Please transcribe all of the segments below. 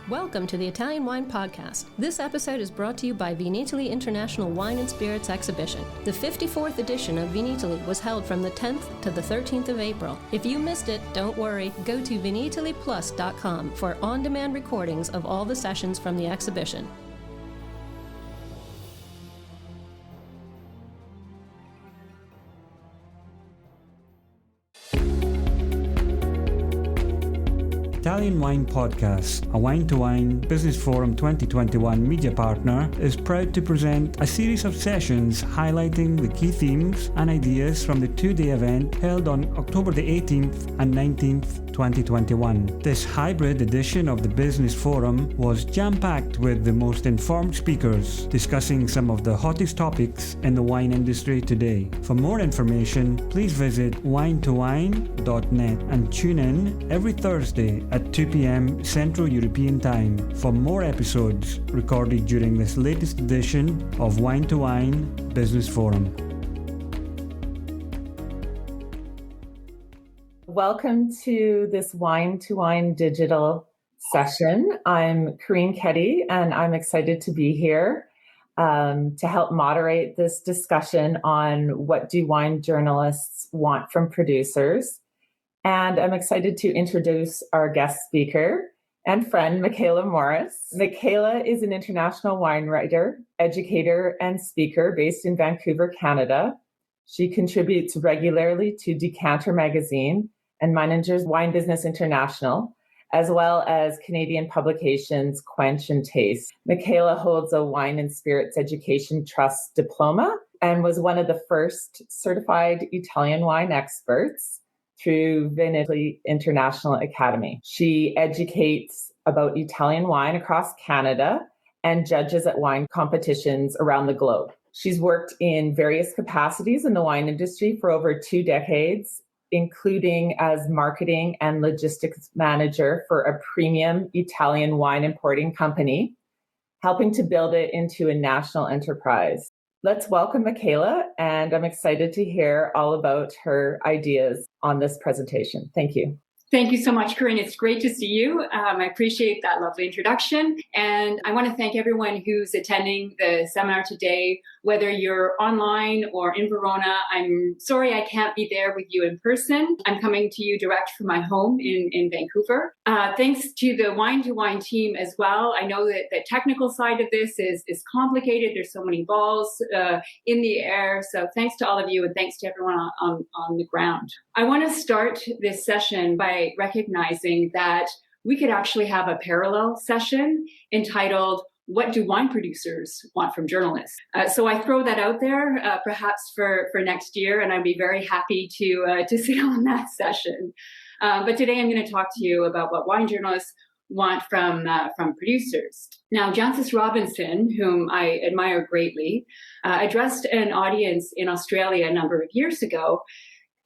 Welcome to the Italian Wine Podcast. This episode is brought to you by Vinitaly International Wine and Spirits Exhibition. The 54th edition of Vinitaly was held from the 10th to the 13th of April. If you missed it, don't worry. Go to vinitalyplus.com for on-demand recordings of all the sessions from the exhibition. Italian Wine Podcast, a Wine2Wine Business Forum 2021 media partner, is proud to present a series of sessions highlighting the key themes and ideas from the two-day event held on October the 18th and 19th, 2021. This hybrid edition of the Business Forum was jam-packed with the most informed speakers discussing some of the hottest topics in the wine industry today. For more information, please visit wine2wine.net and tune in every Thursday at 2 p.m. Central European Time for more episodes recorded during this latest edition of Wine2Wine Business Forum. Welcome to this Wine2Wine digital session. I'm Corrine Keddie, and I'm excited to be here to help moderate this discussion on what do wine journalists want from producers. And I'm excited to introduce our guest speaker and friend, Michela Morris. Michela is an international wine writer, educator, and speaker based in Vancouver, Canada. She contributes regularly to Decanter magazine and Meininger's Wine Business International, as well as Canadian publications Quench and Taste. Michela holds a Wine and Spirits Education Trust Diploma and was one of the first certified Italian wine experts through Vinitaly International Academy. She educates about Italian wine across Canada and judges at wine competitions around the globe. She's worked in various capacities in the wine industry for over 2 decades, including as marketing and logistics manager for a premium Italian wine importing company, helping to build it into a national enterprise. Let's welcome Michela, and I'm excited to hear all about her ideas on this presentation. Thank you. Thank you so much, Corrine. It's great to see you. I appreciate that lovely introduction. And I want to thank everyone who's attending the seminar today, whether you're online or in Verona. I'm sorry I can't be there with you in person. I'm coming to you direct from my home in Vancouver. Thanks to the Wine2Wine team as well. I know that the technical side of this is complicated. There's so many balls in the air. So thanks to all of you, and thanks to everyone on the ground. I want to start this session by recognizing that we could actually have a parallel session entitled, "What do wine producers want from journalists?" So I throw that out there, perhaps for next year, and I'd be very happy to sit on that session. But today I'm going to talk to you about what wine journalists want from producers. Now, Jancis Robinson, whom I admire greatly, addressed an audience in Australia a number of years ago.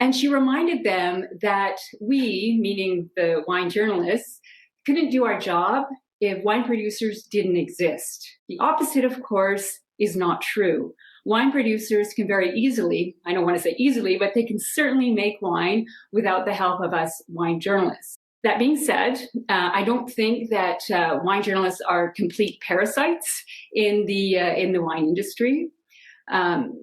And she reminded them that we, meaning the wine journalists, couldn't do our job if wine producers didn't exist. The opposite, of course, is not true. Wine producers can very easily, I don't want to say easily, but they can certainly make wine without the help of us wine journalists. That being said, I don't think that wine journalists are complete parasites in the wine industry.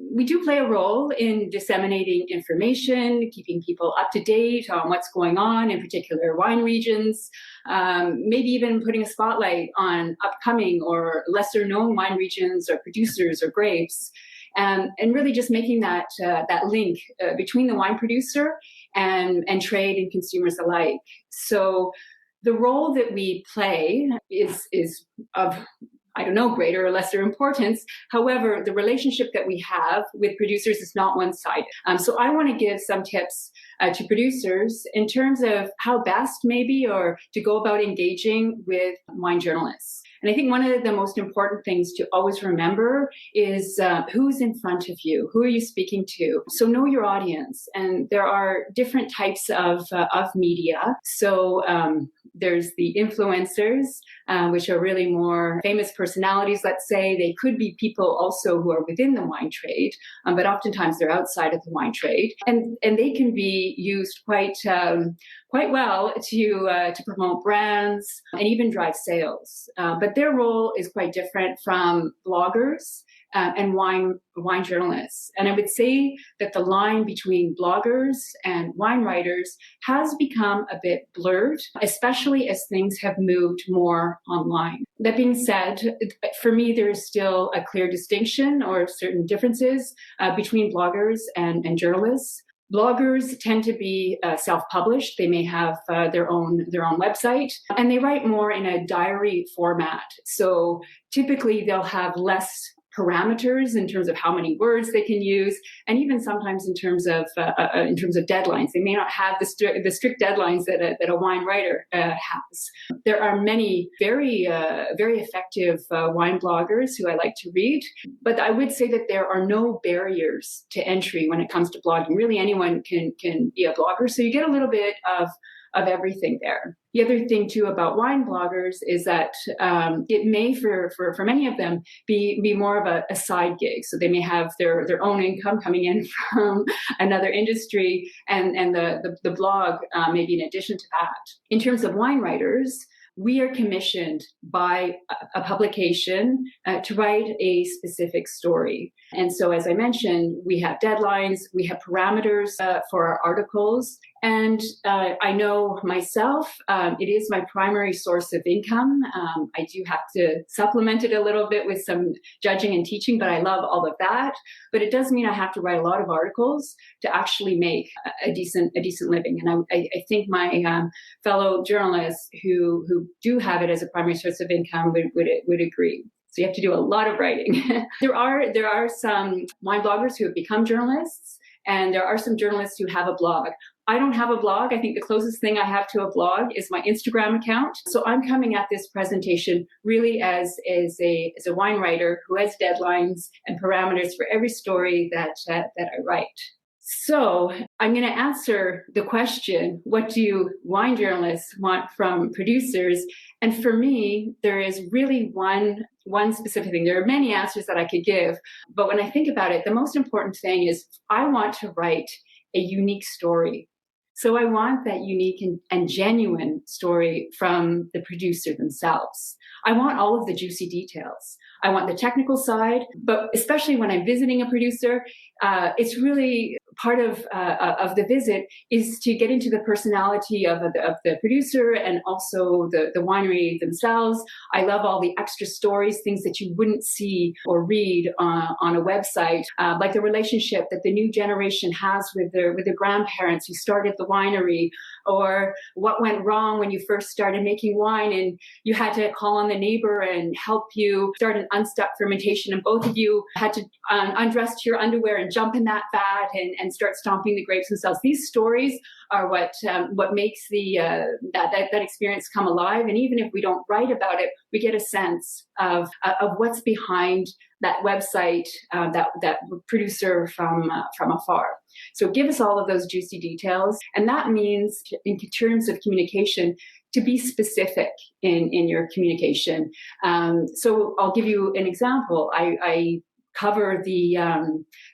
We do play a role in disseminating information, keeping people up to date on what's going on in particular wine regions, maybe even putting a spotlight on upcoming or lesser known wine regions or producers or grapes, and really just making that link between the wine producer and trade and consumers alike. So the role that we play is of, I don't know, greater or lesser importance. However, the relationship that we have with producers is not one-sided. So I want to give some tips to producers in terms of how best maybe or to go about engaging with wine journalists. And I think one of the most important things to always remember is who's in front of you, who are you speaking to? So know your audience. And there are different types of media. So There's the influencers, which are really more famous personalities, let's say. They could be people also who are within the wine trade, but oftentimes they're outside of the wine trade. And they can be used quite well to promote brands and even drive sales. But their role is quite different from bloggers and wine journalists. And I would say that the line between bloggers and wine writers has become a bit blurred, especially as things have moved more online. That being said, for me, there's still a clear distinction or certain differences between bloggers and journalists. Bloggers tend to be self-published. They may have their own website, and they write more in a diary format. So typically they'll have less parameters in terms of how many words they can use, and even sometimes in terms of deadlines. They may not have the strict deadlines that a wine writer has. There are many very effective wine bloggers who I like to read, but I would say that there are no barriers to entry when it comes to blogging. Really, anyone can be a blogger, so you get a little bit of everything there. The other thing too about wine bloggers is that it may, for many of them, be more of a side gig. So they may have their own income coming in from another industry, and the blog may be in addition to that. In terms of wine writers, we are commissioned by a publication to write a specific story. And so, as I mentioned, we have deadlines, we have parameters for our articles. And I know myself, it is my primary source of income. I do have to supplement it a little bit with some judging and teaching, but I love all of that. But it does mean I have to write a lot of articles to actually make a decent living. And I think my fellow journalists who do have it as a primary source of income would agree. So you have to do a lot of writing. There are some wine bloggers who have become journalists, and there are some journalists who have a blog. I don't have a blog. I think the closest thing I have to a blog is my Instagram account. So I'm coming at this presentation really as a wine writer who has deadlines and parameters for every story that I write. So I'm going to answer the question, what do wine journalists want from producers? And for me, there is really one specific thing. There are many answers that I could give, but when I think about it, the most important thing is I want to write a unique story. So I want that unique and genuine story from the producer themselves. I want all of the juicy details. I want the technical side, but especially when I'm visiting a producer, it's really part of the visit is to get into the personality of the producer and also the winery themselves. I love all the extra stories, things that you wouldn't see or read on a website, like the relationship that the new generation has with their grandparents who started the winery, or what went wrong when you first started making wine and you had to call on the neighbor and help you start an unstuck fermentation, and both of you had to undress to your underwear and jump in that vat and start stomping the grapes themselves. These stories are what makes that experience come alive. And even if we don't write about it, we get a sense of what's behind that website, that producer from afar. So give us all of those juicy details. And that means, in terms of communication, to be specific in your communication. So I'll give you an example. I cover the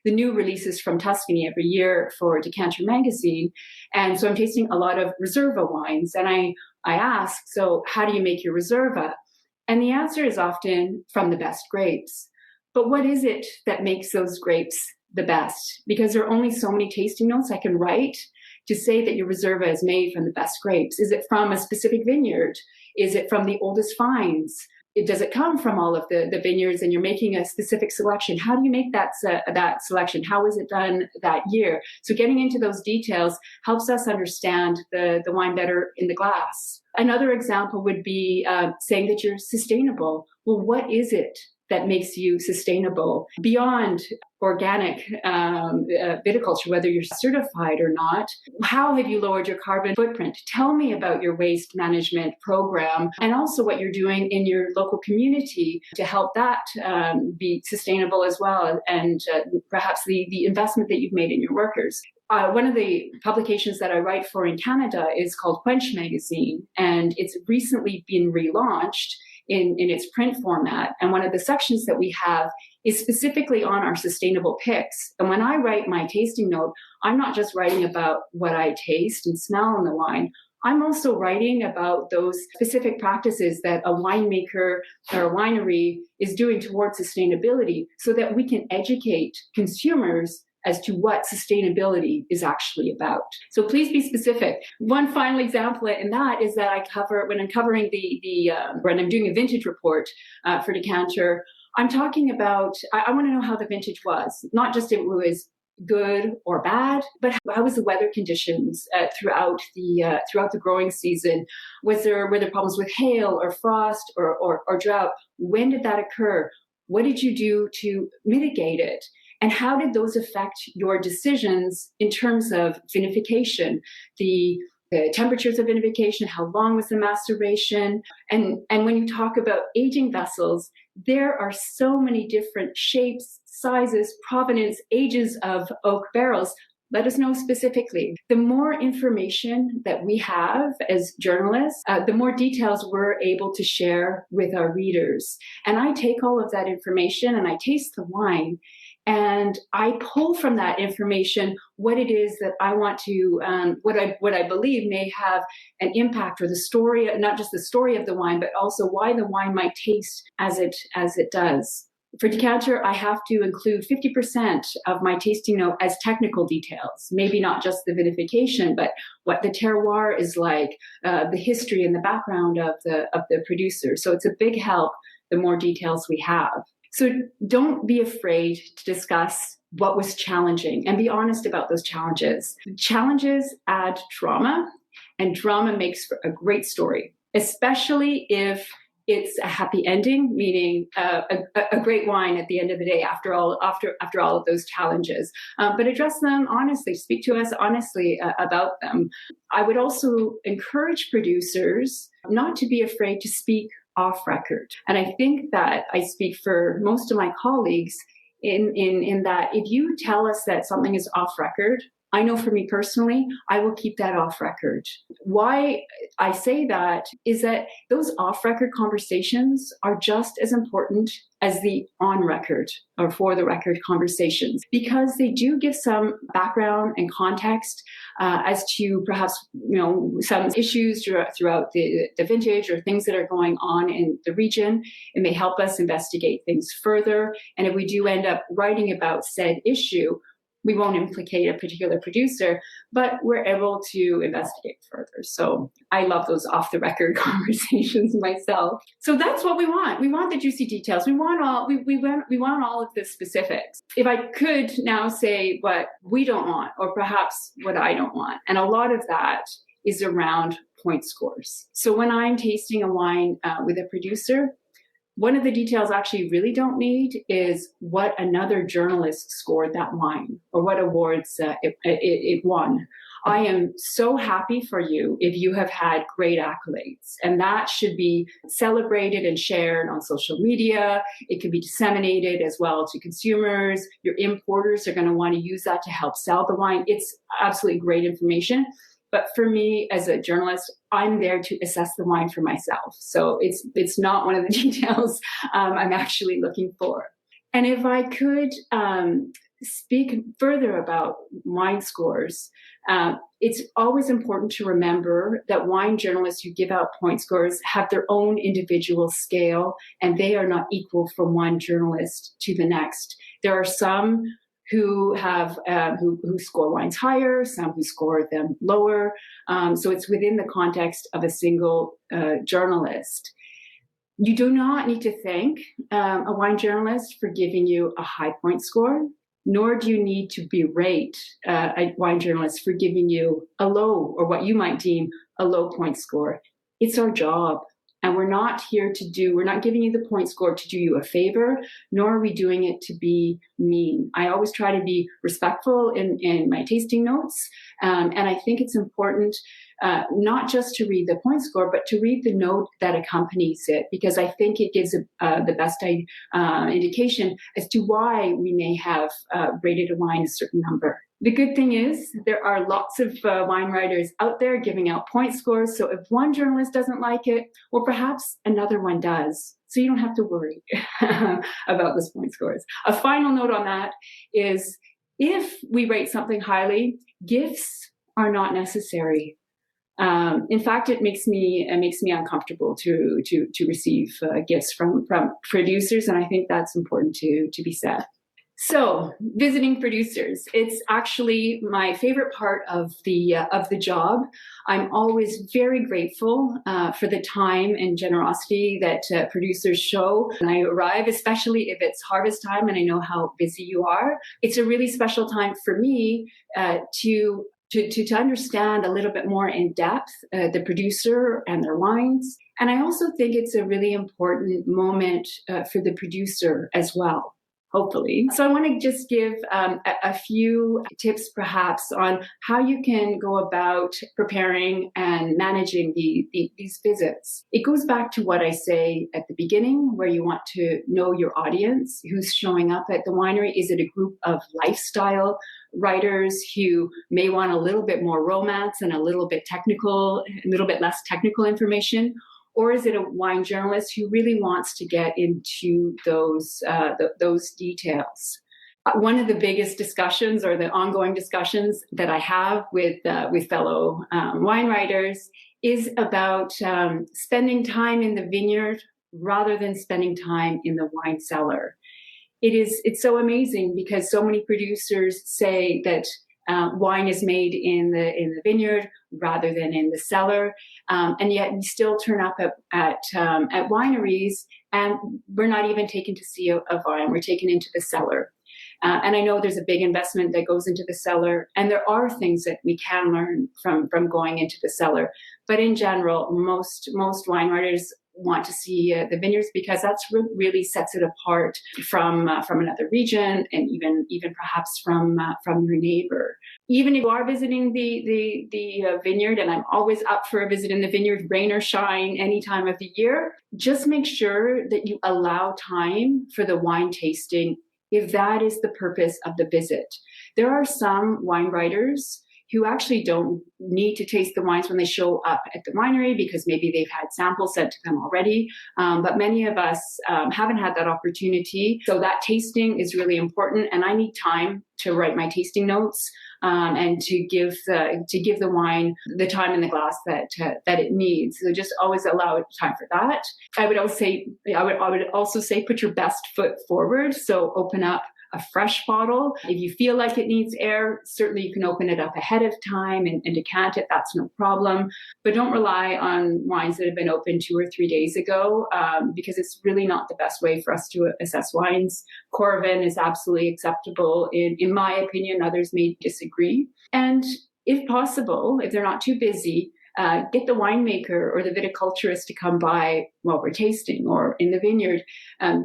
new releases from Tuscany every year for Decanter magazine. And so I'm tasting a lot of Reserva wines. And I ask, so how do you make your Reserva? And the answer is often from the best grapes. But what is it that makes those grapes the best? Because there are only so many tasting notes I can write to say that your Reserva is made from the best grapes. Is it from a specific vineyard? Is it from the oldest vines? Does it come from all of the vineyards and you're making a specific selection? How do you make that selection? How is it done that year? So getting into those details helps us understand the wine better in the glass. Another example would be saying that you're sustainable. Well, what is it that makes you sustainable beyond organic viticulture, whether you're certified or not? How have you lowered your carbon footprint? Tell me about your waste management program and also what you're doing in your local community to help that be sustainable as well, and perhaps the investment that you've made in your workers. One of the publications that I write for in Canada is called Quench magazine, and it's recently been relaunched in its print format. And one of the sections that we have is specifically on our sustainable picks. And when I write my tasting note, I'm not just writing about what I taste and smell in the wine. I'm also writing about those specific practices that a winemaker or a winery is doing towards sustainability so that we can educate consumers as to what sustainability is actually about. So please be specific. One final example in that is that I cover, when I'm covering when I'm doing a vintage report for Decanter, I'm talking about, I want to know how the vintage was, not just if it was good or bad, but how was the weather conditions throughout the growing season? Were there problems with hail or frost or drought? When did that occur? What did you do to mitigate it? And how did those affect your decisions in terms of vinification, the temperatures of vinification, how long was the maceration? And when you talk about aging vessels, there are so many different shapes, sizes, provenance, ages of oak barrels. Let us know specifically. The more information that we have as journalists, the more details we're able to share with our readers. And I take all of that information and I taste the wine, and I pull from that information what it is that I want to, what I believe may have an impact, or the story, not just the story of the wine, but also why the wine might taste as it does. For Decanter, I have to include 50% of my tasting note as technical details, maybe not just the vinification, but what the terroir is like, the history and the background of the producer. So it's a big help the more details we have. So don't be afraid to discuss what was challenging and be honest about those challenges. Challenges add drama, and drama makes for a great story, especially if it's a happy ending, meaning a great wine at the end of the day after all of those challenges. But address them honestly, speak to us honestly about them. I would also encourage producers not to be afraid to speak off record. And I think that I speak for most of my colleagues in that if you tell us that something is off record, I know for me personally, I will keep that off record. Why I say that is that those off record conversations are just as important as the on record or for the record conversations, because they do give some background and context as to perhaps, some issues throughout the vintage or things that are going on in the region. It may help us investigate things further. And if we do end up writing about said issue, we won't implicate a particular producer, but we're able to investigate further. So I love those off-the-record conversations myself. So that's what we want. We want the juicy details. We want all of the specifics. If I could now say what we don't want, or perhaps what I don't want, and a lot of that is around point scores. So when I'm tasting a wine with a producer, one of the details I actually really don't need is what another journalist scored that wine or what awards it won. I am so happy for you if you have had great accolades, and that should be celebrated and shared on social media. It can be disseminated as well to consumers. Your importers are going to want to use that to help sell the wine. It's absolutely great information. But for me, as a journalist, I'm there to assess the wine for myself. So it's not one of the details I'm actually looking for. And if I could speak further about wine scores, it's always important to remember that wine journalists who give out point scores have their own individual scale, and they are not equal from one journalist to the next. There are some who have who score wines higher, some who score them lower. So it's within the context of a single journalist. You do not need to thank a wine journalist for giving you a high point score, nor do you need to berate a wine journalist for giving you a low, or what you might deem a low point score. It's our job. And we're not giving you the point score to do you a favor, nor are we doing it to be mean. I always try to be respectful in my tasting notes. And I think it's important not just to read the point score, but to read the note that accompanies it, because I think it gives the best indication as to why we may have rated a wine a certain number. The good thing is there are lots of wine writers out there giving out point scores. So if one journalist doesn't like it, well, perhaps another one does. So you don't have to worry about those point scores. A final note on that is if we rate something highly, gifts are not necessary. In fact, it makes me uncomfortable to receive gifts from producers, and I think that's important to be said. So, visiting producers, it's actually my favorite part of the job. I'm always very grateful for the time and generosity that producers show when I arrive, especially if it's harvest time and I know how busy you are. It's a really special time for me to understand a little bit more in depth the producer and their wines. And I also think it's a really important moment for the producer as well, hopefully. So I want to just give a few tips perhaps on how you can go about preparing and managing these visits. It goes back to what I say at the beginning, where you want to know your audience, who's showing up at the winery. Is it a group of lifestyle writers who may want a little bit more romance and a little bit less technical information? Or is it a wine journalist who really wants to get into those details? One of the biggest discussions or the ongoing discussions that I have with fellow wine writers is about spending time in the vineyard rather than spending time in the wine cellar. It's so amazing because so many producers say that wine is made in the vineyard rather than in the cellar, and yet we still turn up at wineries, and we're not even taken to see a vine. We're taken into the cellar, and I know there's a big investment that goes into the cellar, and there are things that we can learn from going into the cellar. But in general, most wine writers want to see the vineyards because that's really sets it apart from another region, and even perhaps from your neighbor. Even if you are visiting the vineyard, and I'm always up for a visit in the vineyard, rain or shine, any time of the year, just make sure that you allow time for the wine tasting if that is the purpose of the visit. There are some wine writers who actually don't need to taste the wines when they show up at the winery because maybe they've had samples sent to them already. But many of us haven't had that opportunity. So that tasting is really important. And I need time to write my tasting notes and to give the wine the time in the glass that it needs. So just always allow time for that. I would also say put your best foot forward. So open up a fresh bottle. If you feel like it needs air, certainly you can open it up ahead of time and decant it. That's no problem. But don't rely on wines that have been opened 2 or 3 days ago because it's really not the best way for us to assess wines. Corrine is absolutely acceptable in my opinion. Others may disagree. And if possible, if they're not too busy, get the winemaker or the viticulturist to come by while we're tasting or in the vineyard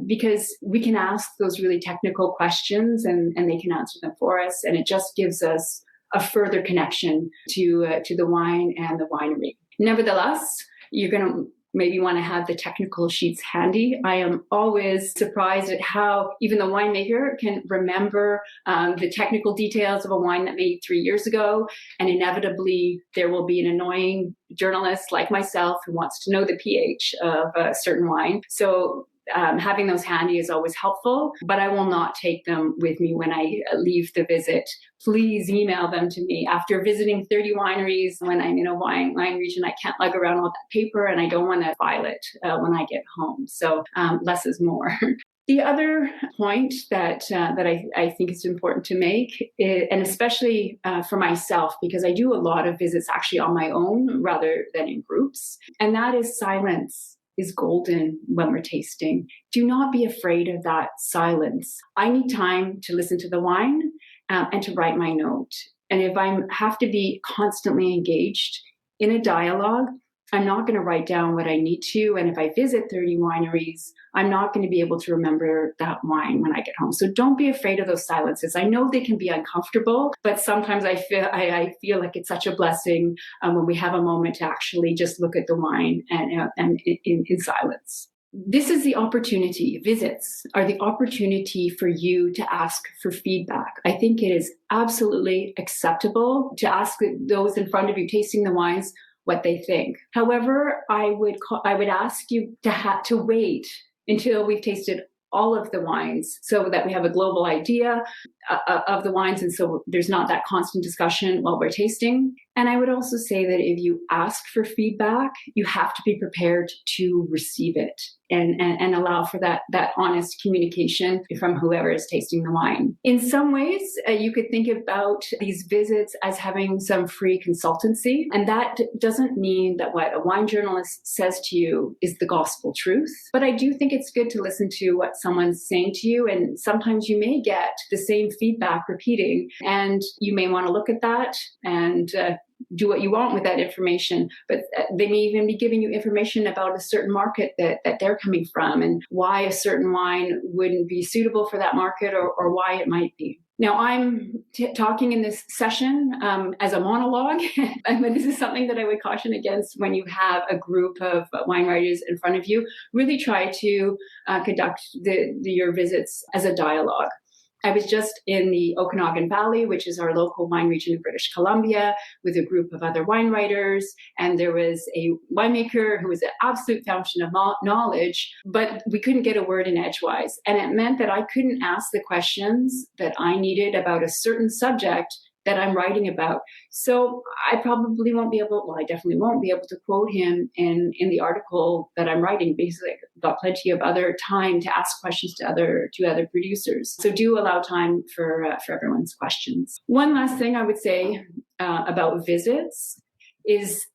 because we can ask those really technical questions and they can answer them for us. And it just gives us a further connection to the wine and the winery. Nevertheless, you're going to maybe want to have the technical sheets handy. I am always surprised at how even the winemaker can remember the technical details of a wine that made 3 years ago. And inevitably, there will be an annoying journalist like myself who wants to know the pH of a certain wine. So having those handy is always helpful, but I will not take them with me when I leave the visit. Please email them to me. After visiting 30 wineries, when I'm in a wine region, I can't lug around all that paper and I don't want to file it when I get home. So less is more. The other point that I think is important to make, and especially for myself, because I do a lot of visits actually on my own rather than in groups, and that is silence is golden when we're tasting. Do not be afraid of that silence. I need time to listen to the wine and to write my note. And if I have to be constantly engaged in a dialogue, I'm not going to write down what I need to. And if I visit 30 wineries, I'm not going to be able to remember that wine when I get home. So don't be afraid of those silences. I know they can be uncomfortable, but sometimes I feel like it's such a blessing when we have a moment to actually just look at the wine and in silence. this is the opportunity. Visits are the opportunity for you to ask for feedback. I think it is absolutely acceptable to ask those in front of you tasting the wines what they think. However, I would ask you to wait until we've tasted all of the wines so that we have a global idea of the wines, and so there's not that constant discussion while we're tasting. And I would also say that if you ask for feedback, you have to be prepared to receive it and allow for that honest communication from whoever is tasting the wine. In some ways, you could think about these visits as having some free consultancy, and that doesn't mean that what a wine journalist says to you is the gospel truth. But I do think it's good to listen to what someone's saying to you, and sometimes you may get the same feedback repeating, and you may want to look at that and do what you want with that information, but they may even be giving you information about a certain market that they're coming from and why a certain wine wouldn't be suitable for that market or why it might be. Now, I'm talking in this session as a monologue, but this is something that I would caution against when you have a group of wine writers in front of you. Really try to conduct your visits as a dialogue. I was just in the Okanagan Valley, which is our local wine region of British Columbia, with a group of other wine writers. And there was a winemaker who was an absolute fountain of knowledge, but we couldn't get a word in edgewise. And it meant that I couldn't ask the questions that I needed about a certain subject that I'm writing about. So I probably won't be able, I definitely won't be able to quote him in the article that I'm writing, because I've got plenty of other time to ask questions to other producers. So do allow time for everyone's questions. One last thing I would say about visits is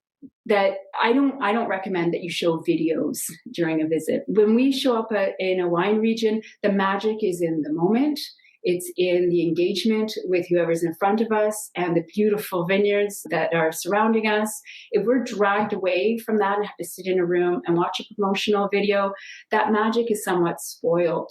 that I don't recommend that you show videos during a visit. When we show up in a wine region, the magic is in the moment. It's in the engagement with whoever's in front of us and the beautiful vineyards that are surrounding us. If we're dragged away from that and have to sit in a room and watch a promotional video, that magic is somewhat spoiled.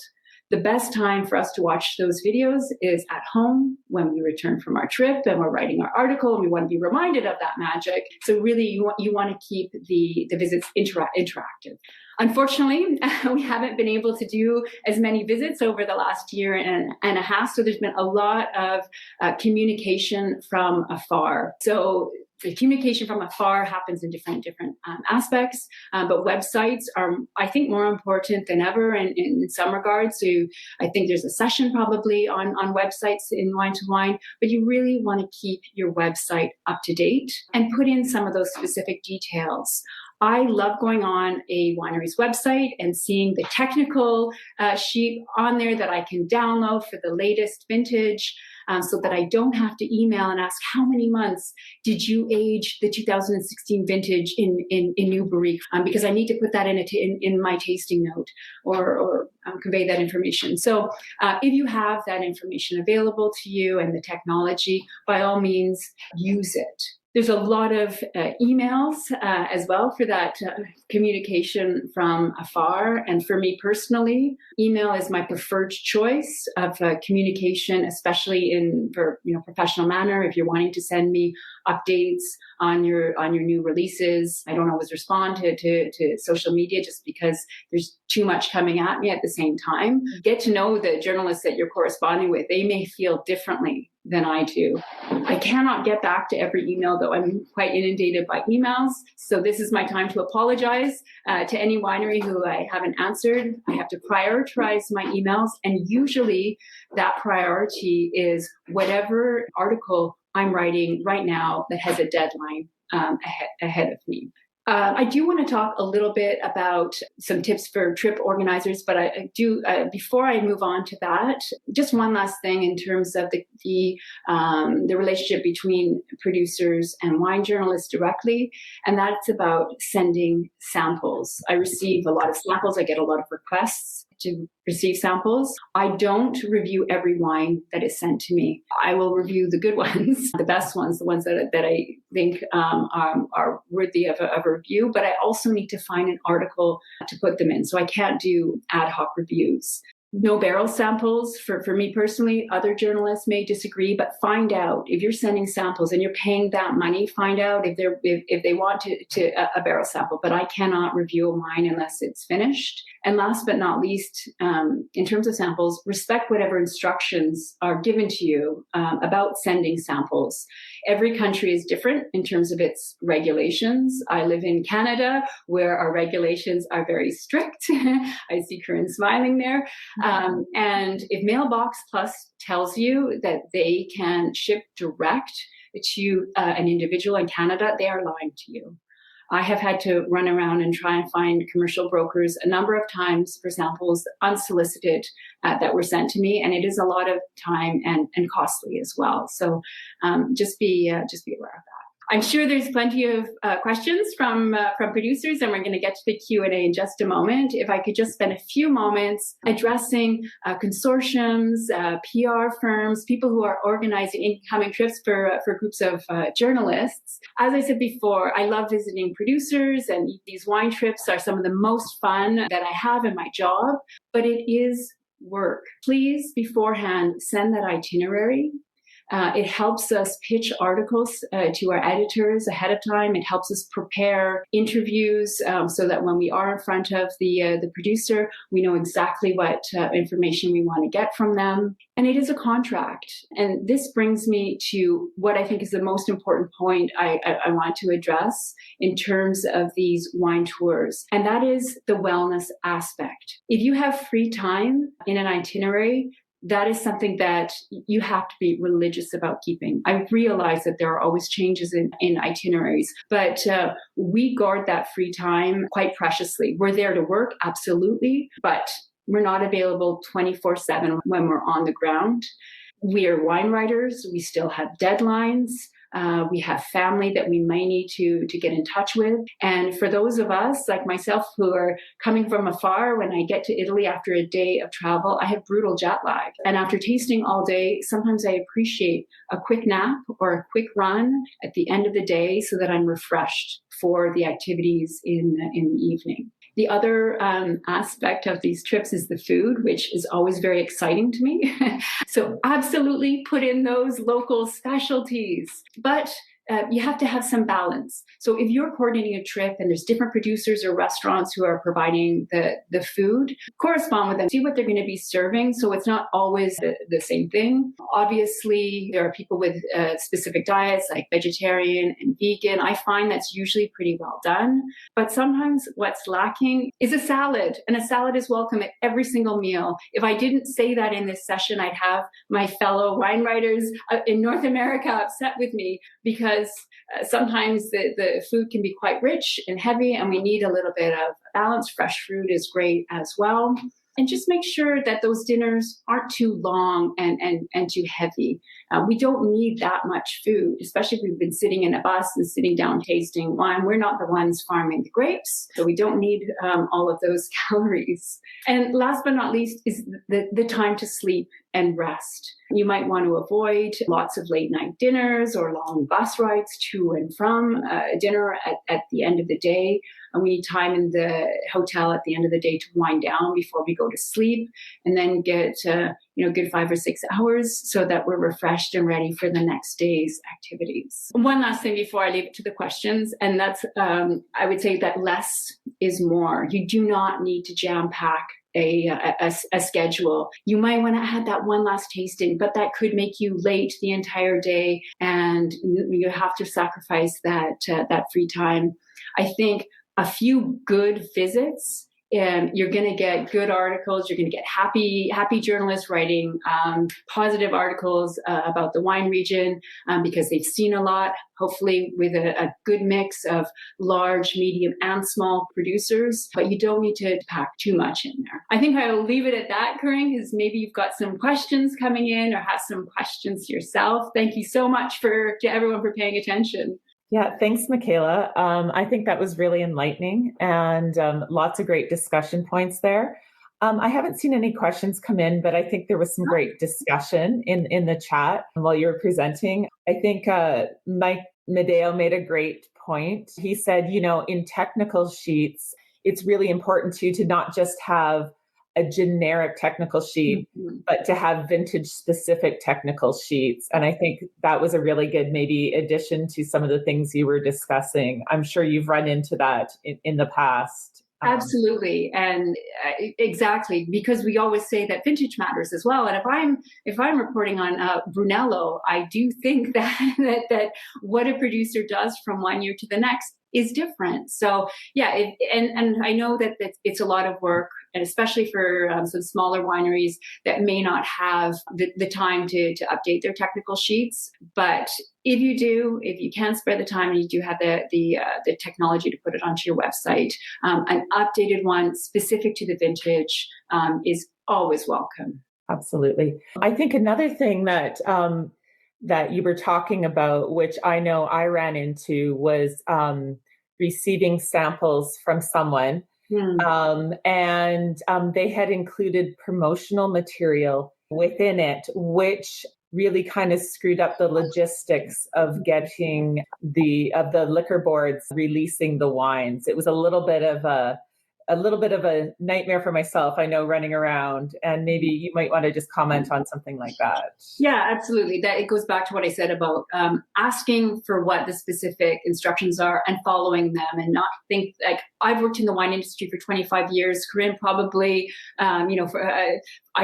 The best time for us to watch those videos is at home when we return from our trip and we're writing our article and we want to be reminded of that magic. So really you want to keep the visits interactive. Unfortunately, we haven't been able to do as many visits over the last year and a half. So there's been a lot of communication from afar. So the communication from afar happens in different aspects, but websites are, I think, more important than ever in some regards. So I think there's a session probably on websites in Wine2Wine, but you really want to keep your website up to date and put in some of those specific details. I love going on a winery's website and seeing the technical sheet on there that I can download for the latest vintage, so that I don't have to email and ask, how many months did you age the 2016 vintage in New Barrique? Because I need to put that in my tasting note or convey that information. So if you have that information available to you and the technology, by all means, use it. There's a lot of emails as well for that communication from afar. And for me personally, email is my preferred choice of communication, especially for professional manner. If you're wanting to send me updates on your new releases, I don't always respond to social media just because there's too much coming at me at the same time. Get to know the journalists that you're corresponding with. They may feel differently than I do. I cannot get back to every email, though. I'm quite inundated by emails. So this is my time to apologize to any winery who I haven't answered. I have to prioritize my emails. And usually that priority is whatever article I'm writing right now that has a deadline ahead of me. I do want to talk a little bit about some tips for trip organizers, but I do before I move on to that, just one last thing in terms of the relationship between producers and wine journalists directly, and that's about sending samples. I receive a lot of samples. I get a lot of requests to receive samples. I don't review every wine that is sent to me. I will review the good ones, the best ones, the ones that I think are worthy of a review, but I also need to find an article to put them in. So I can't do ad hoc reviews. No barrel samples for me personally. Other journalists may disagree, but find out if you're sending samples and you're paying that money. Find out if they want to a barrel sample. But I cannot review a wine unless it's finished. And last but not least, in terms of samples, respect whatever instructions are given to you about sending samples. Every country is different in terms of its regulations. I live in Canada, where our regulations are very strict. I see Corrine smiling there. And if Mailbox Plus tells you that they can ship direct to an individual in Canada, they are lying to you. I have had to run around and try and find commercial brokers a number of times for samples unsolicited that were sent to me, and it is a lot of time and costly as well. So just be aware of that. I'm sure there's plenty of questions from producers, and we're going to get to the Q&A in just a moment. If I could just spend a few moments addressing consortiums, PR firms, people who are organizing incoming trips for groups of journalists. As I said before, I love visiting producers, and these wine trips are some of the most fun that I have in my job, but it is work. Please, beforehand, send that itinerary. It helps us pitch articles to our editors ahead of time. It helps us prepare interviews so that when we are in front of the producer, we know exactly what information we want to get from them. And it is a contract. And this brings me to what I think is the most important point I want to address in terms of these wine tours. And that is the wellness aspect. If you have free time in an itinerary, that is something that you have to be religious about keeping. I realize that there are always changes in itineraries, but we guard that free time quite preciously. We're there to work, absolutely, but we're not available 24/7 when we're on the ground. We are wine writers. We still have deadlines. We have family that we may need to get in touch with. And for those of us like myself who are coming from afar, when I get to Italy after a day of travel, I have brutal jet lag. And after tasting all day, sometimes I appreciate a quick nap or a quick run at the end of the day so that I'm refreshed for the activities in the evening. The other aspect of these trips is the food, which is always very exciting to me. So absolutely put in those local specialties. But you have to have some balance. So if you're coordinating a trip and there's different producers or restaurants who are providing the food, correspond with them, see what they're going to be serving. So it's not always the same thing. Obviously, there are people with specific diets like vegetarian and vegan. I find that's usually pretty well done. But sometimes what's lacking is a salad, and a salad is welcome at every single meal. If I didn't say that in this session, I'd have my fellow wine writers in North America upset with me, because sometimes the food can be quite rich and heavy, and we need a little bit of balance. Fresh fruit is great as well. And just make sure that those dinners aren't too long and too heavy. We don't need that much food, especially if we've been sitting in a bus and sitting down tasting wine. We're not the ones farming the grapes, so we don't need all of those calories. And last but not least is the time to sleep and rest. You might want to avoid lots of late night dinners or long bus rides to and from dinner at the end of the day. And we need time in the hotel at the end of the day to wind down before we go to sleep, and then get good 5 or 6 hours so that we're refreshed and ready for the next day's activities. One last thing before I leave it to the questions, and that's I would say that less is more. You do not need to jam pack a schedule. You might want to add that one last tasting, but that could make you late the entire day, and you have to sacrifice that free time. I think a few good visits, and you're going to get good articles. You're going to get happy journalists writing positive articles about the wine region because they've seen a lot, hopefully with a good mix of large, medium, and small producers. But you don't need to pack too much in there. I think I will leave it at that, Corrine, because maybe you've got some questions coming in or have some questions yourself. Thank you so much to everyone for paying attention. Yeah, thanks, Michaela. I think that was really enlightening and lots of great discussion points there. I haven't seen any questions come in, but I think there was some great discussion in the chat while you were presenting. I think Mike Medeo made a great point. He said, in technical sheets, it's really important to not just have a generic technical sheet, but to have vintage specific technical sheets. And I think that was a really good maybe addition to some of the things you were discussing. I'm sure you've run into that in the past Absolutely. And exactly, because we always say that vintage matters as well. And if I'm reporting on Brunello, I do think that what a producer does from one year to the next is different. So yeah, and I know that it's a lot of work, and especially for some smaller wineries that may not have the time to update their technical sheets. But if you can spare the time and you do have the technology to put it onto your website, an updated one specific to the vintage is always welcome. Absolutely. I think another thing that you were talking about, which I know I ran into, was receiving samples from someone. And they had included promotional material within it, which really kind of screwed up the logistics of getting the liquor boards releasing the wines. It was a little bit of a nightmare for myself, I know, running around, and maybe you might want to just comment on something like that. Yeah, absolutely. That it goes back to what I said about asking for what the specific instructions are and following them, and not think like I've worked in the wine industry for 25 years. Corrine probably, I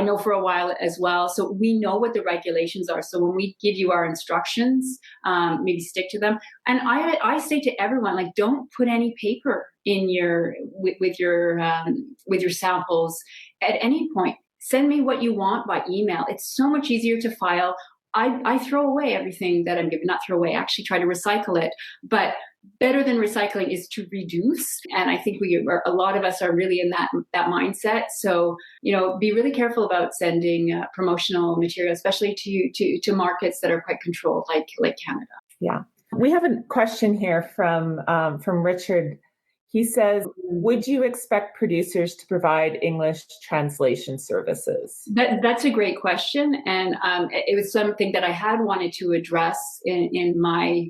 know for a while as well. So we know what the regulations are. So when we give you our instructions, maybe stick to them. And I say to everyone, like, don't put any paper in with your samples at any point. Send me what you want by email. It's so much easier to file. I throw away everything that I'm given, not throw away, actually try to recycle it. But better than recycling is to reduce. And I think a lot of us are really in that mindset. So, be really careful about sending promotional material, especially to markets that are quite controlled, like Canada. Yeah. We have a question here from Richard. He says, would you expect producers to provide English translation services? That's a great question. And it was something that I had wanted to address in my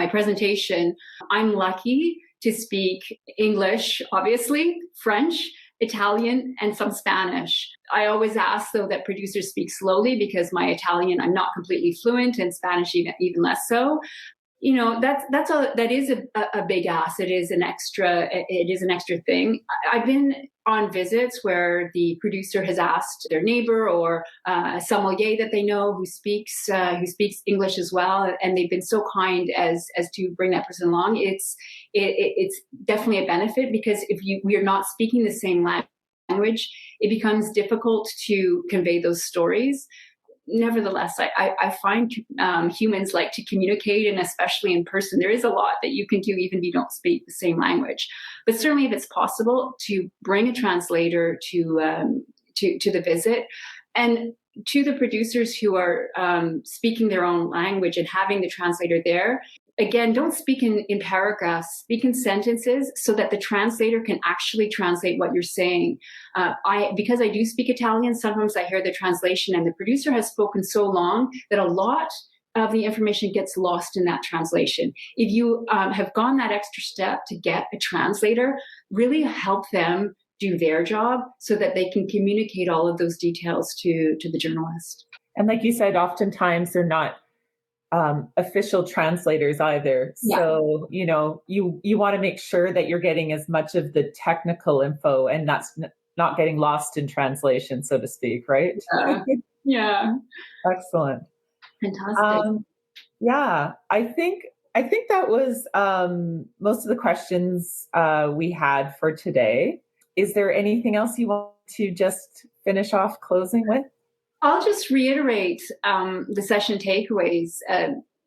presentation. I'm lucky to speak English, obviously, French, Italian, and some Spanish. I always ask, though, that producers speak slowly because my Italian, I'm not completely fluent, and Spanish even less so. That is a big ask. It is an extra thing. I've been on visits where the producer has asked their neighbor or a sommelier that they know who speaks English as well, and they've been so kind as to bring that person along. It's definitely a benefit, because if we are not speaking the same language, it becomes difficult to convey those stories. Nevertheless, I find humans like to communicate, and especially in person, there is a lot that you can do even if you don't speak the same language. But certainly, if it's possible to bring a translator to the visit, and to the producers who are speaking their own language and having the translator there, again, don't speak in paragraphs, speak in sentences so that the translator can actually translate what you're saying. Because I do speak Italian, sometimes I hear the translation and the producer has spoken so long that a lot of the information gets lost in that translation. If you have gone that extra step to get a translator, really help them do their job so that they can communicate all of those details to the journalist. And like you said, oftentimes they're not official translators either. Yeah. So, you want to make sure that you're getting as much of the technical info and that's not getting lost in translation, so to speak, right? Yeah. Excellent. Fantastic. Yeah, I think that was most of the questions we had for today. Is there anything else you want to just finish off closing with? I'll just reiterate the session takeaways.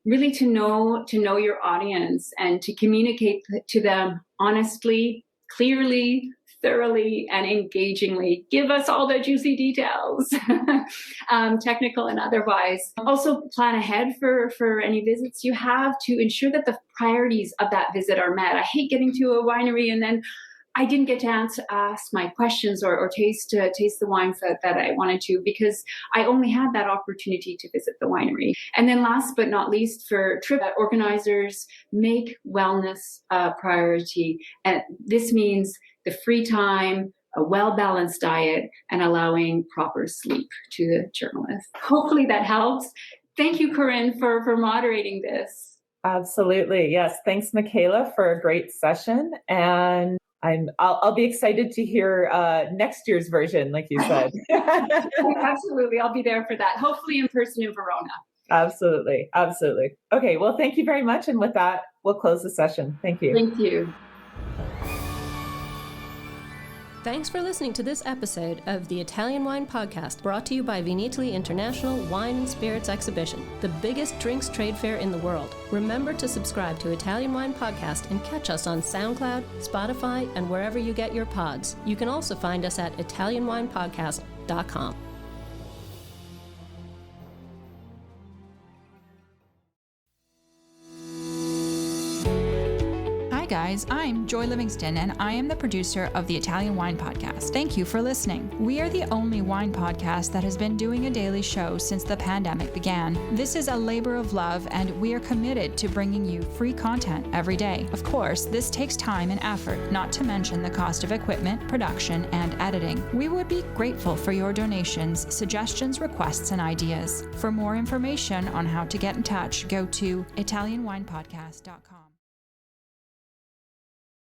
Really, to know your audience and to communicate to them honestly, clearly, thoroughly, and engagingly. Give us all the juicy details, technical and otherwise. Also, plan ahead for any visits you have to ensure that the priorities of that visit are met. I hate getting to a winery and then I didn't get to ask my questions or taste the wines that I wanted to, because I only had that opportunity to visit the winery. And then last but not least, for trip organizers, make wellness a priority. And this means the free time, a well-balanced diet, and allowing proper sleep to the journalist. Hopefully that helps. Thank you, Corrine, for moderating this. Absolutely. Yes. Thanks, Michaela, for a great session. And I'll be excited to hear next year's version, like you said. Absolutely. I'll be there for that. Hopefully in person in Verona. Absolutely. Absolutely. Okay. Well, thank you very much. And with that, we'll close the session. Thank you. Thank you. Thanks for listening to this episode of the Italian Wine Podcast, brought to you by Vinitaly International Wine and Spirits Exhibition, the biggest drinks trade fair in the world. Remember to subscribe to Italian Wine Podcast and catch us on SoundCloud, Spotify, and wherever you get your pods. You can also find us at ItalianWinePodcast.com. Hi guys, I'm Joy Livingston and I am the producer of the Italian Wine Podcast. Thank you for listening. We are the only wine podcast that has been doing a daily show since the pandemic began. This is a labor of love and we are committed to bringing you free content every day. Of course, this takes time and effort, not to mention the cost of equipment, production, and editing. We would be grateful for your donations, suggestions, requests, and ideas. For more information on how to get in touch, go to ItalianWinePodcast.com.